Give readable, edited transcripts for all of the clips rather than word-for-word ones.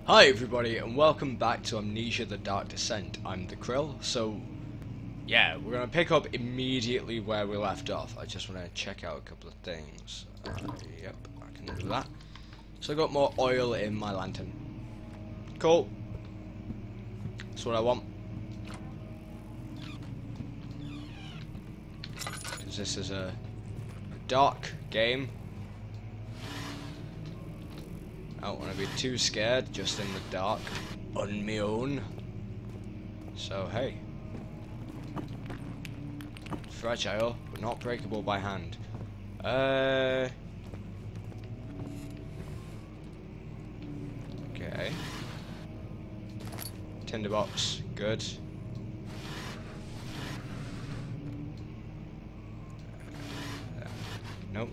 Hi everybody and welcome back to Amnesia the Dark Descent. I'm the Krill, so yeah, we're going to pick up immediately where we left off. I just want to check out a couple of things. Yep, I can do that. So I got more oil in my lantern. Cool. That's what I want. Because this is a dark game. I don't want to be too scared, just in the dark, on my own. So, hey. Fragile, but not breakable by hand. Okay. Tinderbox, good. Nope.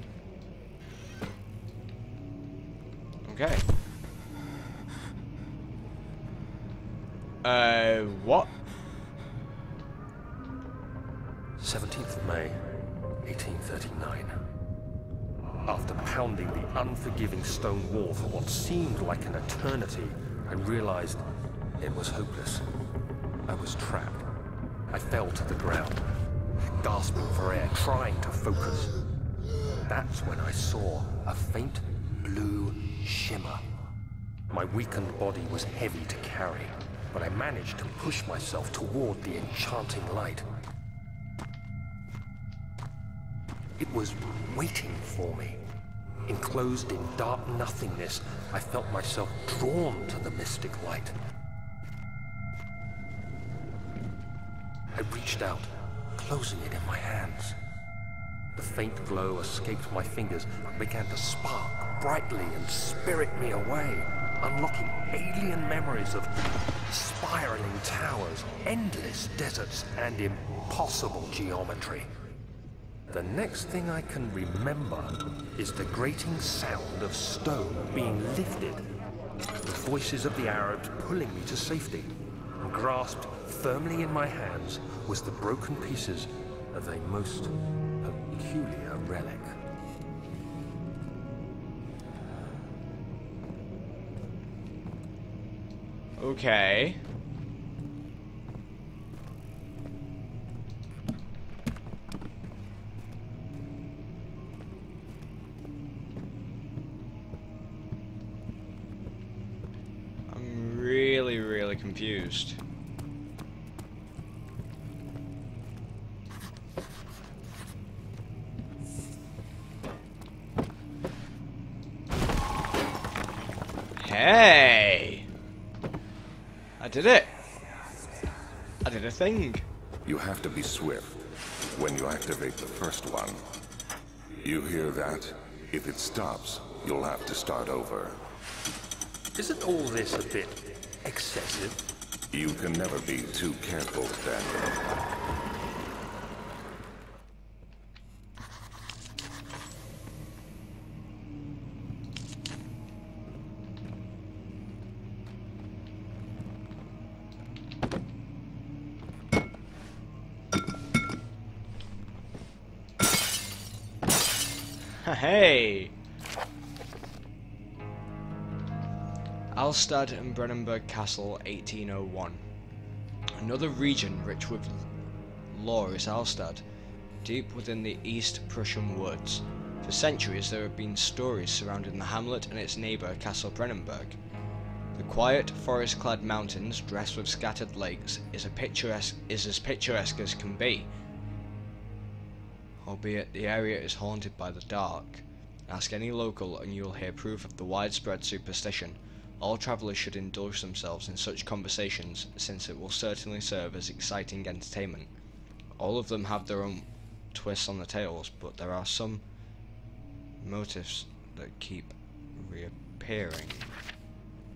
Okay. What? 17th of May, 1839. After pounding the unforgiving stone wall for what seemed like an eternity, I realized it was hopeless. I was trapped. I fell to the ground, gasping for air, trying to focus. That's when I saw a faint blue shimmer. My weakened body was heavy to carry, but I managed to push myself toward the enchanting light. It was waiting for me. Enclosed in dark nothingness, I felt myself drawn to the mystic light. I reached out, closing it in my hands. The faint glow escaped my fingers and began to spark brightly and spirit me away, unlocking alien memories of spiraling towers, endless deserts, and impossible geometry. The next thing I can remember is the grating sound of stone being lifted, the voices of the Arabs pulling me to safety, and grasped firmly in my hands was the broken pieces of a most peculiar relic. Okay. I'm really confused. Hey! I did it! I did a thing. You have to be swift when you activate the first one. You hear that? If it stops, you'll have to start over. Isn't all this a bit excessive? You can never be too careful, Daniel. Hey! Alstad and Brennenburg Castle, 1801. Another region rich with lore is Alstad, deep within the East Prussian woods. For centuries there have been stories surrounding the hamlet and its neighbour Castle Brennenburg. The quiet, forest-clad mountains, dressed with scattered lakes, is as picturesque as can be. Albeit the area is haunted by the dark. Ask any local and you will hear proof of the widespread superstition. All travellers should indulge themselves in such conversations, since it will certainly serve as exciting entertainment. All of them have their own twists on the tales, but there are some motifs that keep reappearing.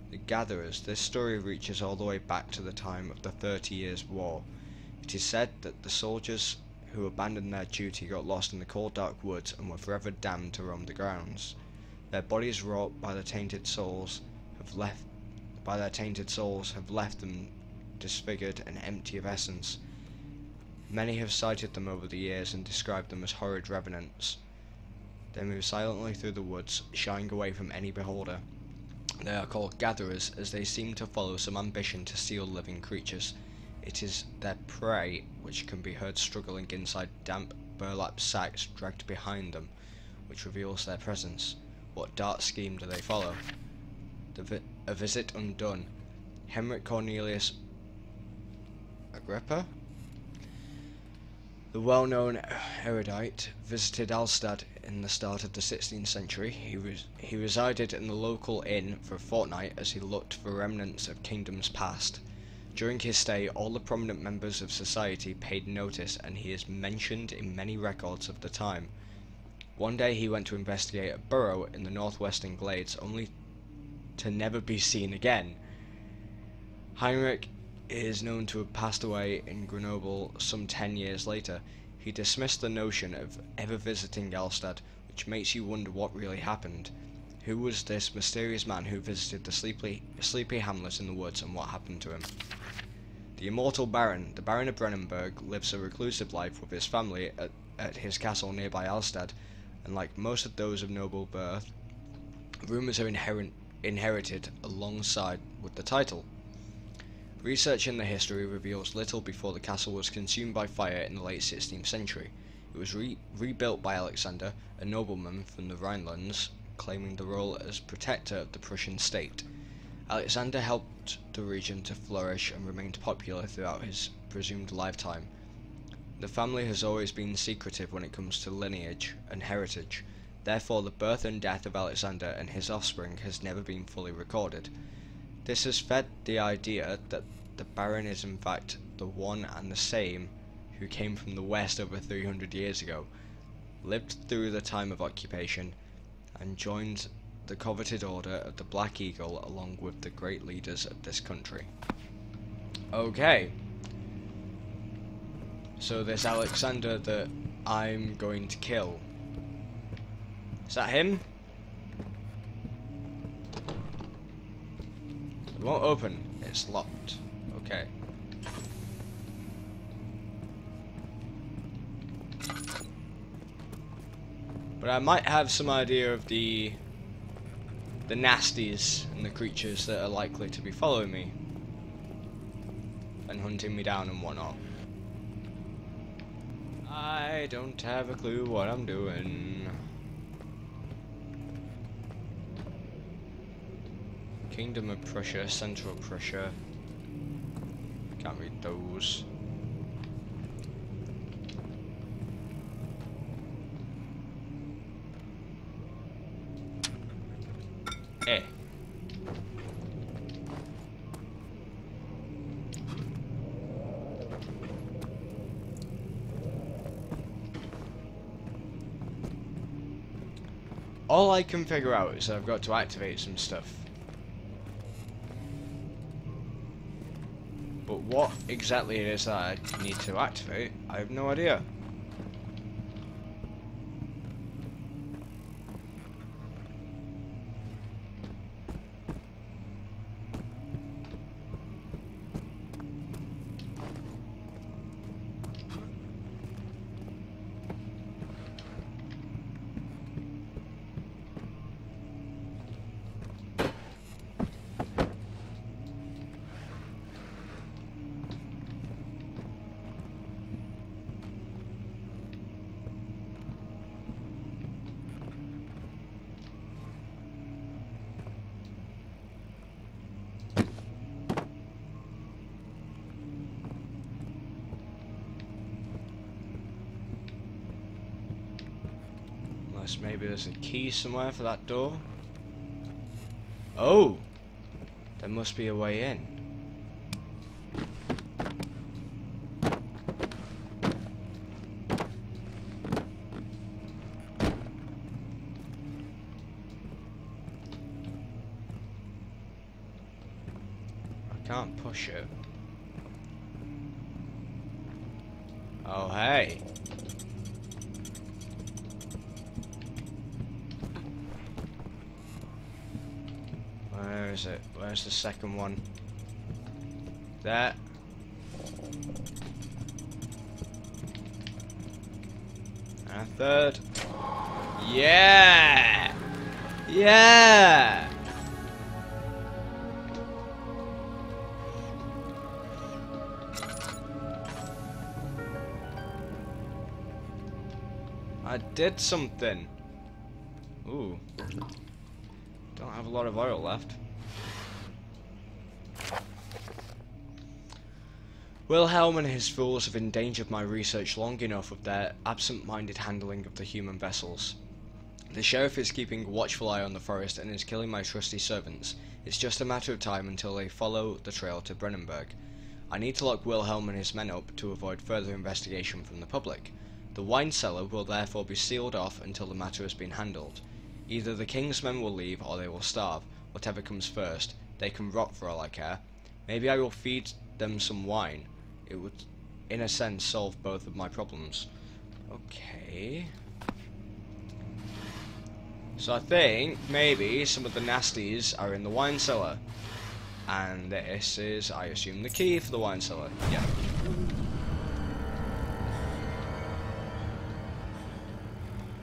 The Gatherers. This story reaches all the way back to the time of the 30 Years' War. It is said that the soldiers who abandoned their duty got lost in the cold dark woods and were forever damned to roam the grounds. Their bodies wrought by their tainted souls have left them disfigured and empty of essence. Many have cited them over the years and described them as horrid revenants. They move silently through the woods, shying away from any beholder. They are called gatherers, as they seem to follow some ambition to steal living creatures. It is their prey which can be heard struggling inside damp burlap sacks dragged behind them, which reveals their presence. What dark scheme do they follow? A visit undone. Henrik Cornelius Agrippa, the well-known erudite, visited Alstad in the start of the 16th century. He resided in the local inn for a fortnight as he looked for remnants of kingdoms past. During his stay, all the prominent members of society paid notice, and he is mentioned in many records of the time. One day he went to investigate a burrow in the northwestern glades, only to never be seen again. Heinrich is known to have passed away in Grenoble some 10 years later. He dismissed the notion of ever visiting Alstad, which makes you wonder what really happened. Who was this mysterious man who visited the sleepy hamlet in the woods, and what happened to him? The immortal Baron, the Baron of Brennenburg, lives a reclusive life with his family at his castle nearby Alstad, and like most of those of noble birth, rumours are inherited alongside with the title. Research in the history reveals little before the castle was consumed by fire in the late 16th century. It was rebuilt by Alexander, a nobleman from the Rhinelands, claiming the role as protector of the Prussian state. Alexander helped the region to flourish and remained popular throughout his presumed lifetime. The family has always been secretive when it comes to lineage and heritage. Therefore, the birth and death of Alexander and his offspring has never been fully recorded. This has fed the idea that the Baron is in fact the one and the same who came from the west over 300 years ago, lived through the time of occupation, and joined the coveted order of the Black Eagle along with the great leaders of this country. Okay. So this Alexander that I'm going to kill. Is that him? It won't open. It's locked. Okay. But I might have some idea of the nasties and the creatures that are likely to be following me and hunting me down and whatnot. I don't have a clue what I'm doing. Kingdom of Prussia, Central Prussia. Can't read those. Eh. All I can figure out is I've got to activate some stuff. But what exactly it is that I need to activate, I have no idea. Unless maybe there's a key somewhere for that door. Oh! There must be a way in. I can't push it. Oh, hey! Where is it? Where's the second one? There. And a third. Yeah! Yeah! I did something. Ooh. Don't have a lot of oil left. Wilhelm and his fools have endangered my research long enough with their absent-minded handling of the human vessels. The sheriff is keeping a watchful eye on the forest and is killing my trusty servants. It's just a matter of time until they follow the trail to Brennenburg. I need to lock Wilhelm and his men up to avoid further investigation from the public. The wine cellar will therefore be sealed off until the matter has been handled. Either the king's men will leave or they will starve, whatever comes first. They can rot for all I care. Maybe I will feed them some wine. It would, in a sense, solve both of my problems. Okay. So I think maybe some of the nasties are in the wine cellar. And this is, I assume, the key for the wine cellar. Yeah.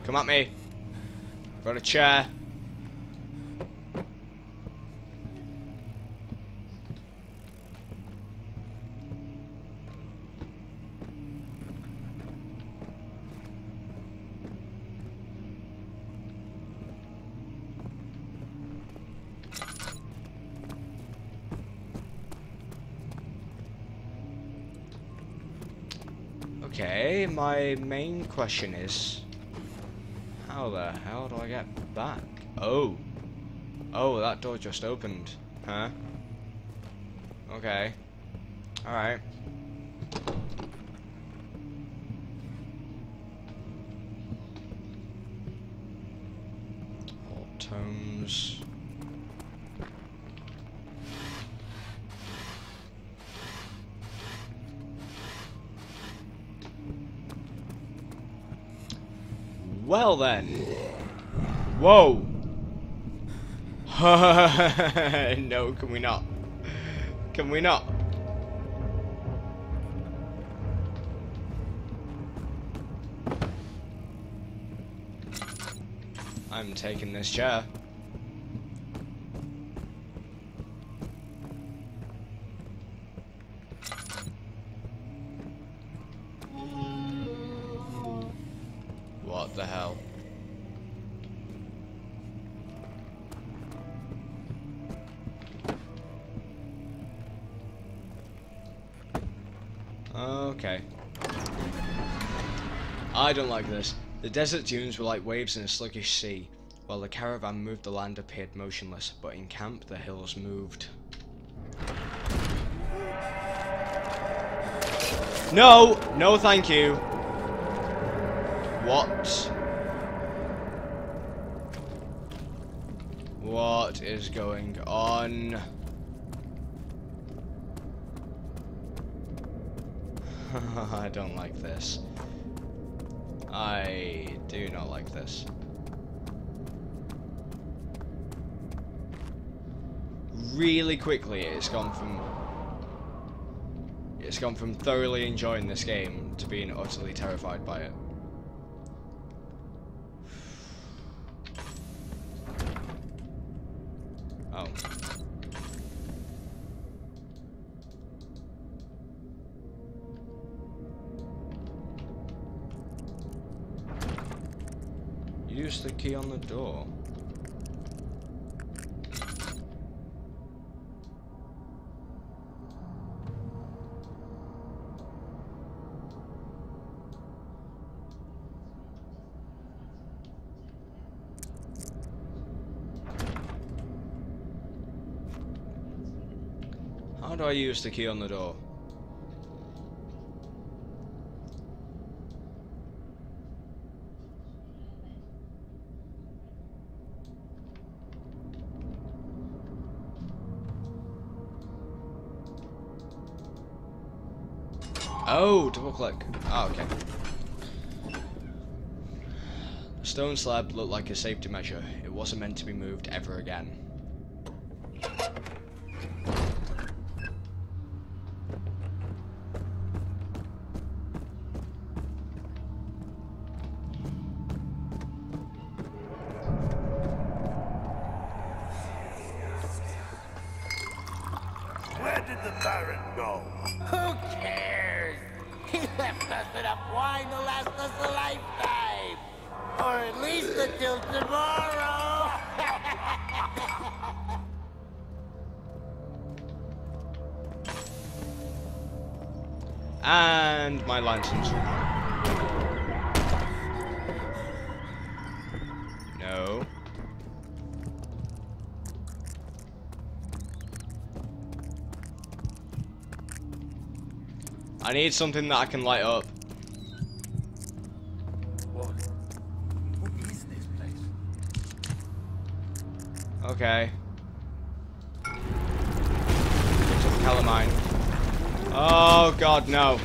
Come at me. Got a chair. Okay, my main question is, how the hell do I get back? Oh. Oh, that door just opened. Huh? Okay. Alright. All tomes. Well then. Whoa. No, can we not? Can we not? I'm taking this chair. What the hell? Okay. I don't like this. The desert dunes were like waves in a sluggish sea. While the caravan moved, the land appeared motionless, but in camp the hills moved. No! No thank you! What? What is going on? I don't like this. I do not like this. Really quickly, it's gone from thoroughly enjoying this game to being utterly terrified by it. Oh. Use the key on the door. How do I use the key on the door? Oh, double click. Oh, okay. The stone slab looked like a safety measure. It wasn't meant to be moved ever again. Where did the Baron go? Who cares? He left us enough wine to last us a lifetime. Or at least until tomorrow! And my lanterns. No. I need something that I can light up. What is this place? Okay. Picked up calamine. Oh god, no.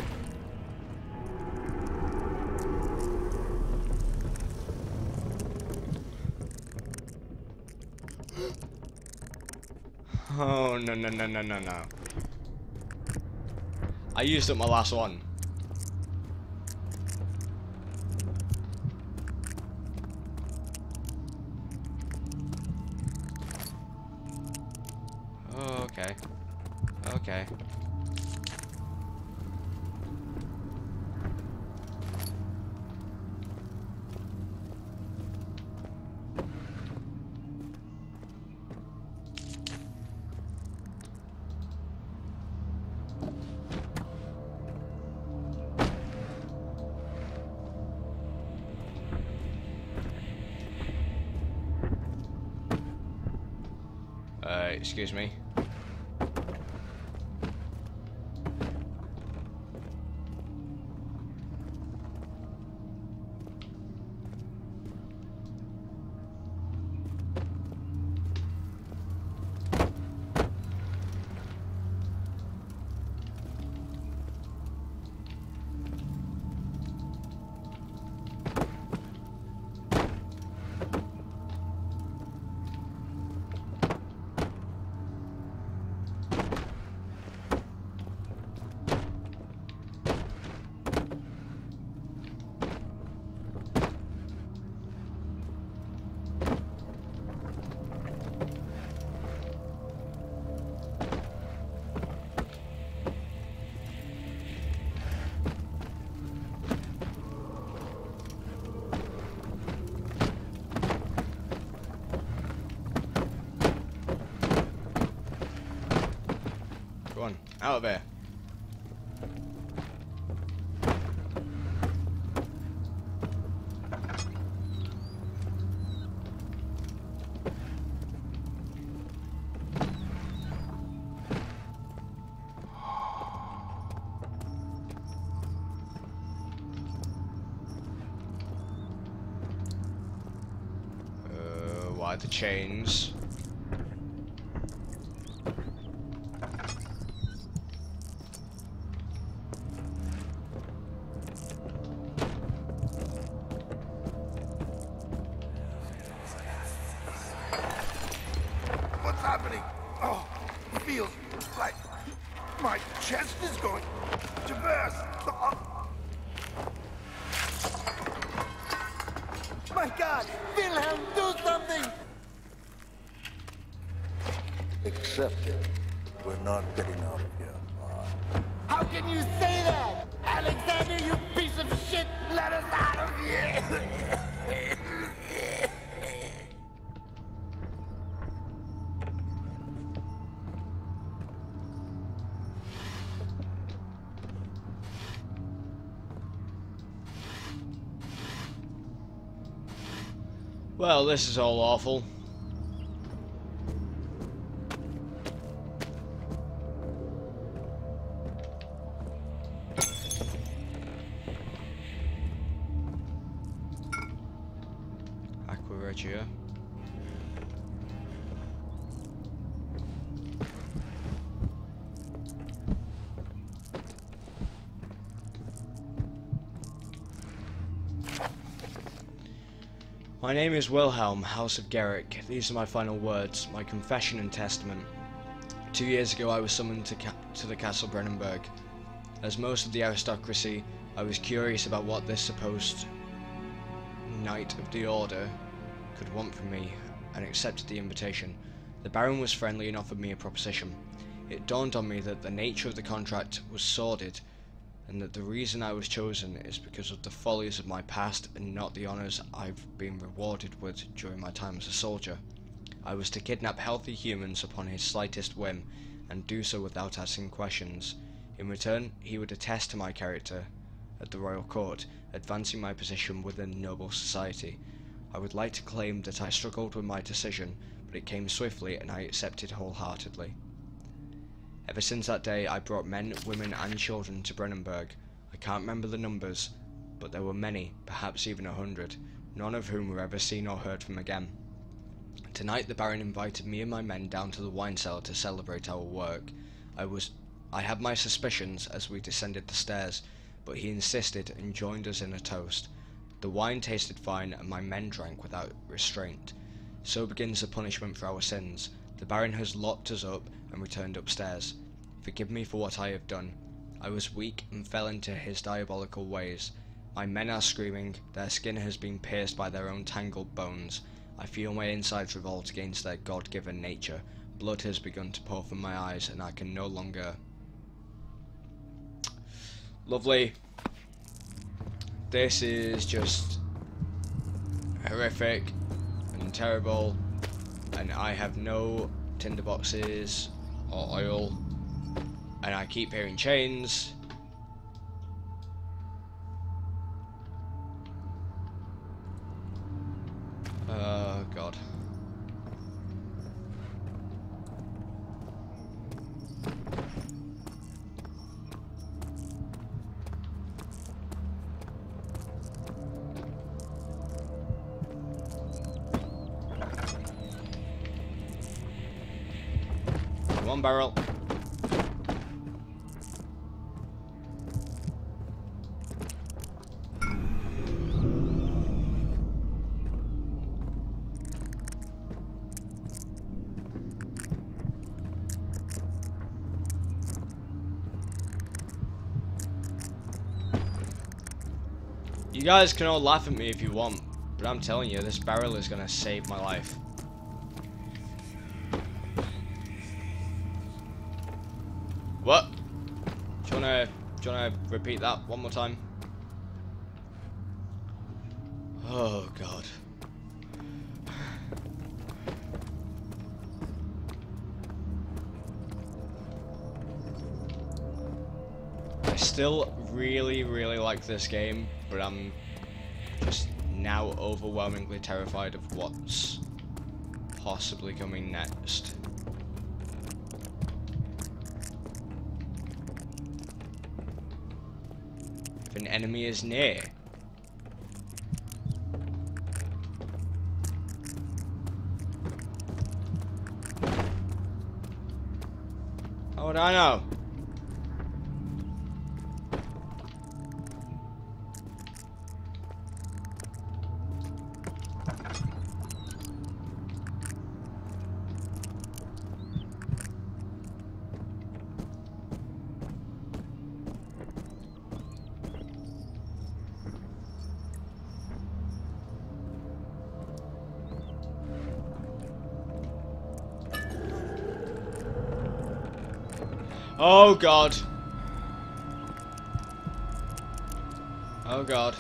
Oh no no no no no no. I used up my last one. Oh, okay. Okay. Excuse me. Go on, out of there. Why the chains? What's happening? Oh, it feels like my chest is going to burst. Oh. My God! Wilhelm, do something! Accept it. We're not getting out of here. How can you say that? Alexander, you piece of shit! Let us out of here! Well, this is all awful. Aqua Regia. My name is Wilhelm House of Garrick. These are my final words, my confession and testament. 2 years ago I was summoned to the Castle Brennenburg. As most of the aristocracy, I was curious about what this supposed Knight of the Order could want from me, and accepted the invitation. The Baron was friendly and offered me a proposition. It dawned on me that the nature of the contract was sordid, and that the reason I was chosen is because of the follies of my past and not the honours I've been rewarded with during my time as a soldier. I was to kidnap healthy humans upon his slightest whim, and do so without asking questions. In return, he would attest to my character at the royal court, advancing my position within noble society. I would like to claim that I struggled with my decision, but it came swiftly and I accepted wholeheartedly. Ever since that day, I brought men, women and children to Brennenburg. I can't remember the numbers, but there were many, perhaps even 100, none of whom were ever seen or heard from again. Tonight the Baron invited me and my men down to the wine cellar to celebrate our work. I had my suspicions as we descended the stairs, but he insisted and joined us in a toast. The wine tasted fine and my men drank without restraint. So begins the punishment for our sins. The Baron has locked us up and returned upstairs. Forgive me for what I have done. I was weak and fell into his diabolical ways. My men are screaming, their skin has been pierced by their own tangled bones. I feel my insides revolt against their God-given nature. Blood has begun to pour from my eyes and I can no longer... Lovely. This is just horrific and terrible, and I have no tinderboxes or oil, and I keep hearing chains. Oh God. One barrel. You guys can all laugh at me if you want, but I'm telling you, this barrel is gonna save my life. What? Do you wanna repeat that one more time? Oh God. I still really like this game, but I'm just now overwhelmingly terrified of what's possibly coming next. If an enemy is near. How would I know? Oh God. Oh God.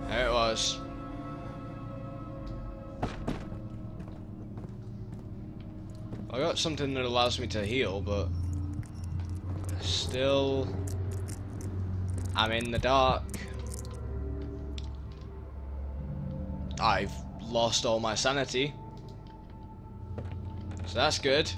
There it was. I got something that allows me to heal, but still I'm in the dark. I've lost all my sanity. So that's good.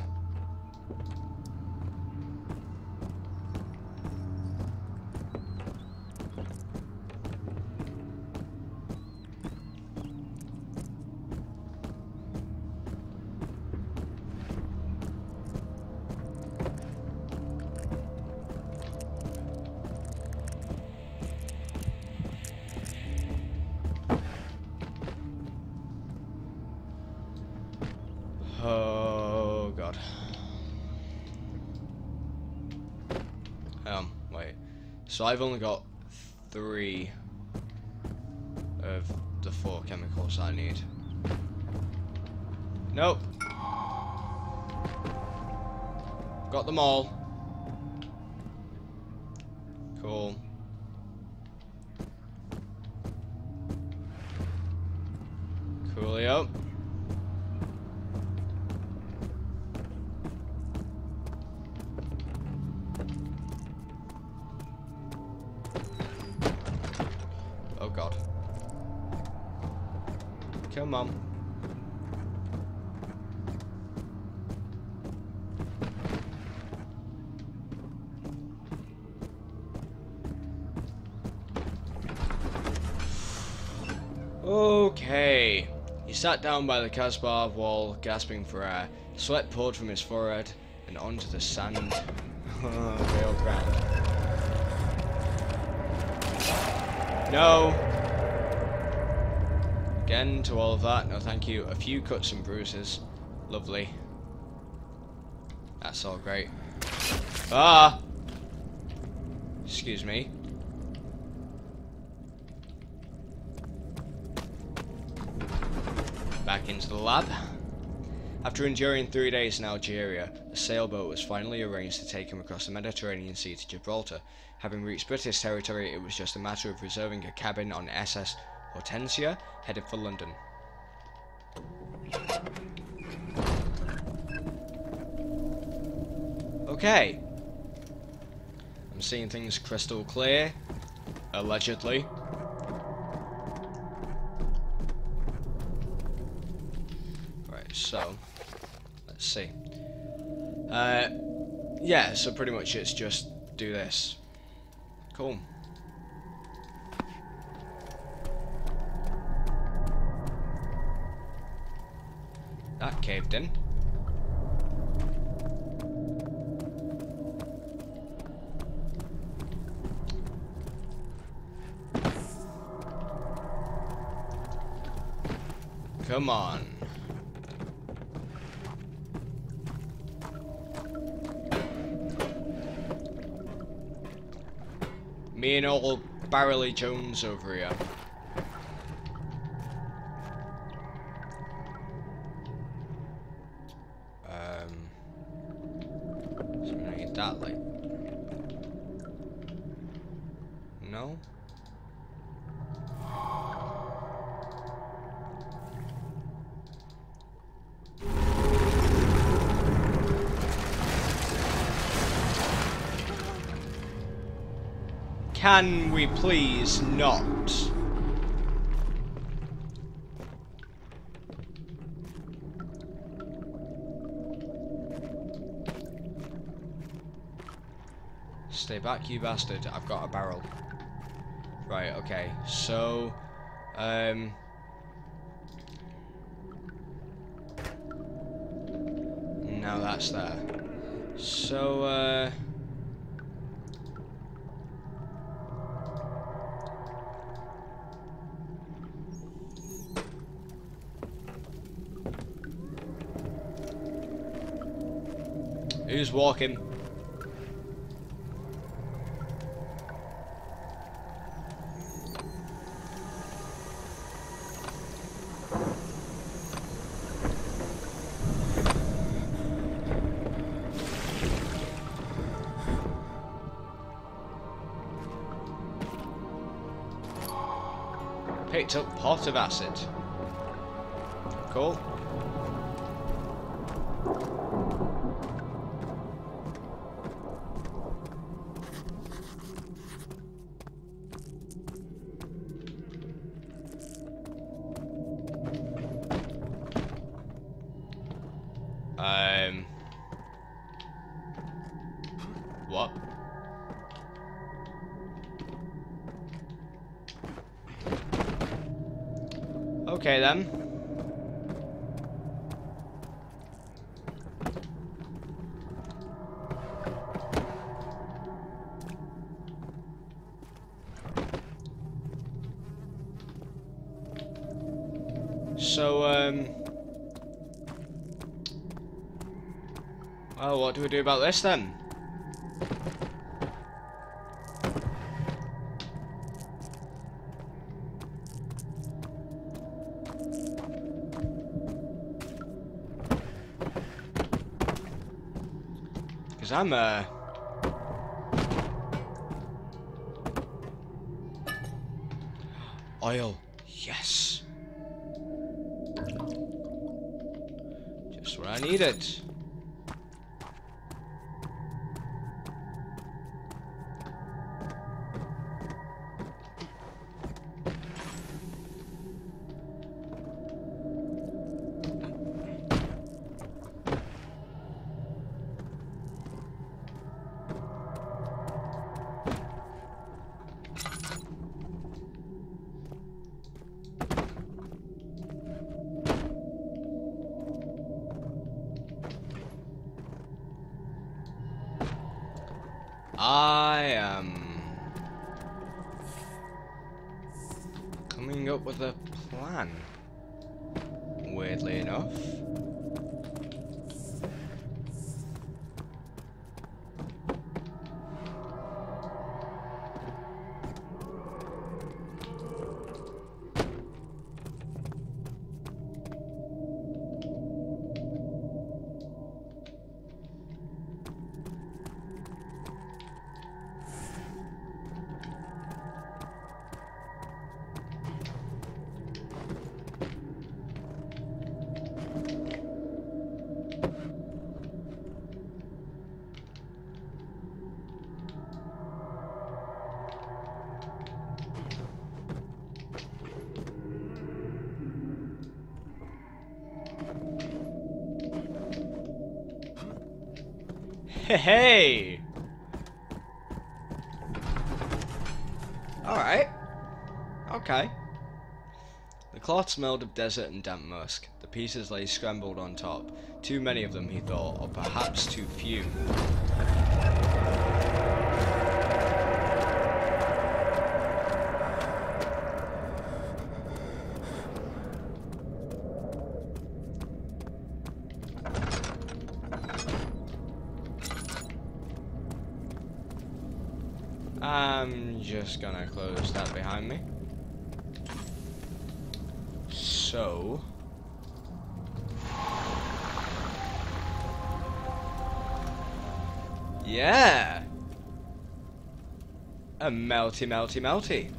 Oh God. Wait. So I've only got 3 of the 4 chemicals I need. Nope. Got them all. Cool. Coolio. Oh god. Come on. Okay. He sat down by the Casbah wall, gasping for air. Sweat poured from his forehead and onto the sand. Real grand. No. Again to all of that. No, thank you. A few cuts and bruises. Lovely. That's all great. Ah. Excuse me. Back into the lab. After enduring 3 days in Algeria, a sailboat was finally arranged to take him across the Mediterranean Sea to Gibraltar. Having reached British territory, it was just a matter of reserving a cabin on SS Hortensia, headed for London. Okay. I'm seeing things crystal clear. Allegedly. So, let's see. Yeah, so pretty much it's just do this. Cool. That caved in. Come on. Me and old Barrelly Jones over here. So I'm gonna need that light. No? Can we please not? Stay back, you bastard. I've got a barrel. Right, okay. So, now that's there. So, who's walking? Picked up pot of acid. Cool. What? Okay then. So, well, what do we do about this then? Because Oil. Yes. Just what I needed. I am coming up with a plan, weirdly enough. Hey! Alright. Okay. The cloth smelled of desert and damp musk. The pieces lay scrambled on top. Too many of them, he thought, or perhaps too few. I'm just gonna close that behind me. So... yeah! A melty.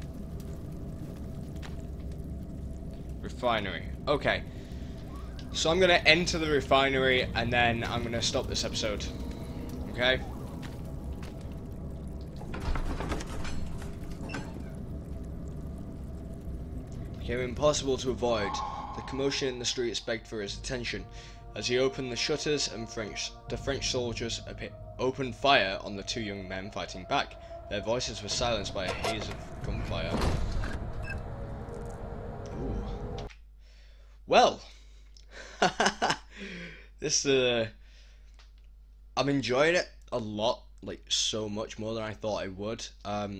Refinery. Okay. So I'm gonna enter the refinery and then I'm gonna stop this episode. Okay? Became impossible to avoid. The commotion in the streets begged for his attention. As he opened the shutters, and the French soldiers opened fire on the two young men fighting back. Their voices were silenced by a haze of gunfire. Ooh. Well, this I'm enjoying it a lot, like so much more than I thought I would. But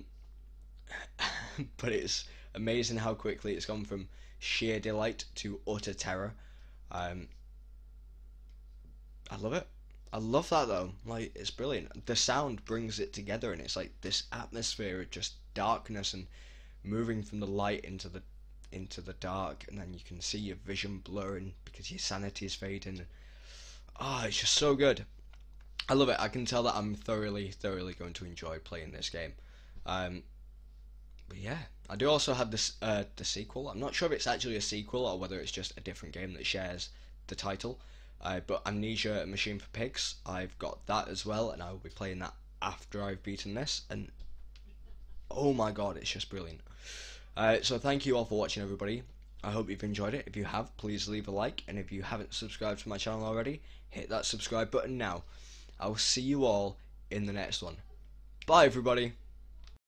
it's amazing how quickly it's gone from sheer delight to utter terror. I love it. I love that though. Like, it's brilliant. The sound brings it together, and it's like this atmosphere of just darkness and moving from the light into the dark, and then you can see your vision blurring because your sanity is fading. It's just so good. I love it. I can tell that I'm thoroughly going to enjoy playing this game. But yeah, I do also have this the sequel. I'm not sure if it's actually a sequel or whether it's just a different game that shares the title. But Amnesia, A Machine for Pigs, I've got that as well, and I will be playing that after I've beaten this. And oh my god, it's just brilliant. So thank you all for watching, everybody. I hope you've enjoyed it. If you have, please leave a like, and if you haven't subscribed to my channel already, hit that subscribe button now. I will see you all in the next one. Bye, everybody.